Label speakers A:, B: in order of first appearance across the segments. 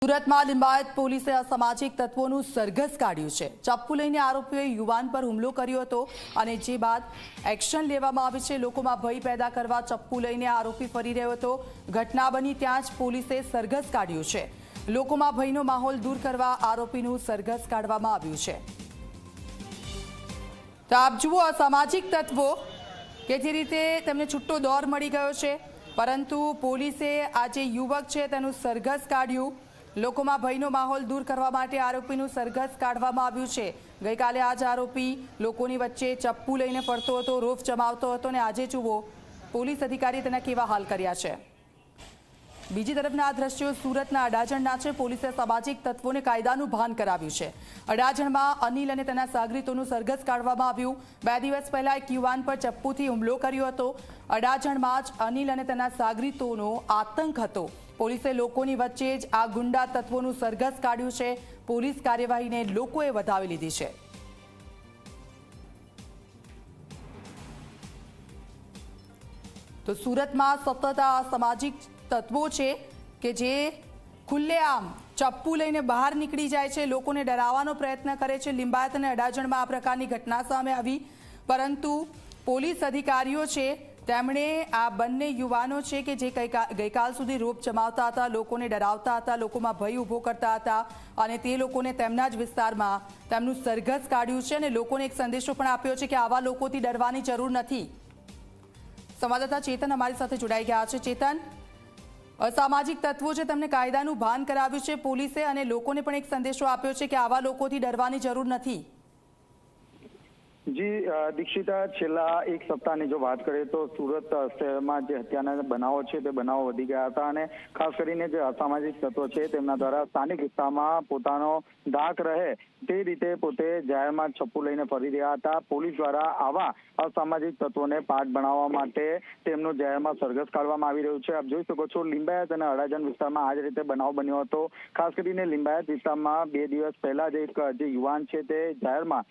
A: સુરતમાં લિંબાયત પોલીસે અસામાજિક તત્વોનું સરઘસ કાઢ્યું છે। ચપ્પુ લઈને આરોપીઓએ યુવાન પર હુમલો કર્યો હતો અને જે બાદ એક્શન લેવામાં આવી છે। લોકોમાં ભય પેદા કરવા ચપ્પુ લઈને આરોપી ફરી રહ્યો હતો। ઘટના બની ત્યાં જ પોલીસે સરઘસ કાઢ્યું છે। લોકોમાં ભયનો માહોલ દૂર કરવા આરોપીનું સરઘસ કાઢવામાં આવ્યું છે। તો આપ જુઓ અસામાજિક તત્વો કે જે રીતે તેમને છૂટો દોર મળી ગયો છે, પરંતુ પોલીસે આ જે યુવક છે તેનું સરઘસ કાઢ્યું। લોકોમાં ભયનો માહોલ દૂર કરવા માટે આરોપીનું સરઘસ કાઢવામાં આવ્યું છે। ગઈકાલે આ જ આરોપી લોકોની વચ્ચે ચપ્પુ લઈને ફરતો હતો, રોફ જમાવતો હતો અને આજે જુઓ પોલીસ અધિકારી તેના કેવા હાલ કર્યા છે। બીજી તરફના આ દ્રશ્યો સુરતના અડાજણના છે। પોલીસે સામાજિક તત્વોને કાયદાનું ભાન કરાવ્યું છે। અડાજણમાં અનિલ અને તેના સાગરીતોનું સરઘસ કાઢવામાં આવ્યું। 2 દિવસ પહેલા એક યુવાન પર ચપ્પુથી હુમલો કર્યો હતો। અડાજણમાં જ અનિલ અને તેના સાગરીતોનો આતંક હતો। પોલીસે લોકોની વચ્ચે જ આ ગુંડા તત્વોનું સરઘસ કાઢ્યું છે। પોલીસ કાર્યવાહીને લોકોએ વધાવી લીધી છે। તો સુરતમાં સતત આ સામાજિક તત્વો છે કે જે ખુલ્લેઆમ ચપ્પુ લઈને બહાર નીકળી જાય છે, લોકોને ડરાવવાનો પ્રયત્ન કરે છે। લિંબાયત અને અડાજણમાં આ પ્રકારની ઘટના સામે આવી, પરંતુ પોલીસ અધિકારીઓ છે તેમણે આ બંને યુવાનો છે કે જે ગઈકાલ સુધી રોપ જમાવતા હતા, લોકોને ડરાવતા હતા, લોકોમાં ભય ઊભો કરતા હતા અને તે લોકોને તેમના જ વિસ્તારમાં તેમનું સરઘસ કાઢ્યું છે અને લોકોને એક સંદેશો પણ આપ્યો છે કે આવા લોકોથી ડરવાની જરૂર નથી। સંવાદદાતા ચેતન અમારી સાથે જોડાઈ ગયા છે। ચેતન, અસામાજિક તત્વો છે તેમને કાયદાનું ભાન કરાવ્યું છે પોલીસે અને લોકોને પણ એક સંદેશો આપ્યો છે કે આવા લોકોથી ડરવાની જરૂર નથી।
B: જી દીક્ષિતા, છેલ્લા એક સપ્તાહની જો વાત કરીએ તો સુરત શહેરમાં જે હત્યાના બનાવો છે તે બનાવો વધી ગયા હતા અને ખાસ કરીને જે અસામાજિક તત્વો છે તેમના દ્વારા સ્થાનિક વિસ્તારમાં પોતાનો ધાક રહે તે રીતે પોતે જાહેરમાં ચપ્પુ લઈને ફરી રહ્યા હતા। પોલીસ દ્વારા આવા અસામાજિક તત્વોને પાઠ બનાવવા માટે તેમનું જાહેરમાં સરઘસ કાઢવામાં આવી રહ્યું છે। આપ જોઈ શકો છો લિંબાયત અને અડાજણ વિસ્તારમાં આ જ રીતે બનાવ બન્યો હતો। ખાસ કરીને લિંબાયત વિસ્તારમાં 2 દિવસ પહેલા જ એક જે યુવાન છે તે જાહેરમાં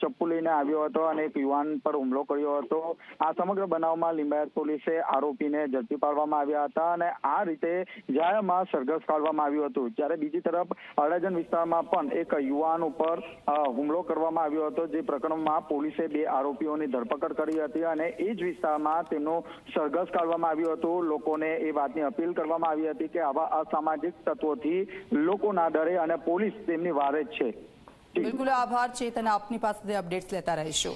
B: ચપ્પુ લઈને આવ્યો હતો અને એક યુવાન પર હુમલો કર્યો હતો। આ સમગ્ર બનાવમાં લિંબાયત પોલીસે આરોપીને ઝડપી પાડવામાં આવ્યા હતા અને આ રીતે જાહેરમાં સરઘસ કાઢવામાં આવ્યું હતું। જ્યારે બીજી તરફ અડાજણ વિસ્તારમાં પણ એક યુવાન ઉપર હુમલો કરવામાં આવ્યો હતો, જે પ્રકરણમાં પોલીસે 2 આરોપીઓની ધરપકડ કરી હતી અને એ જ વિસ્તારમાં તેમનું સરઘસ કાઢવામાં આવ્યું હતું। લોકોને એ વાતની અપીલ કરવામાં આવી હતી કે આવા અસામાજિક તત્વોથી લોકો ના ડરે અને પોલીસ તેમની વારે જ છે।
A: બિલકુલ, આભાર ચેતન, આપની પાસેથી અપડેટ્સ લેતા રહીશું।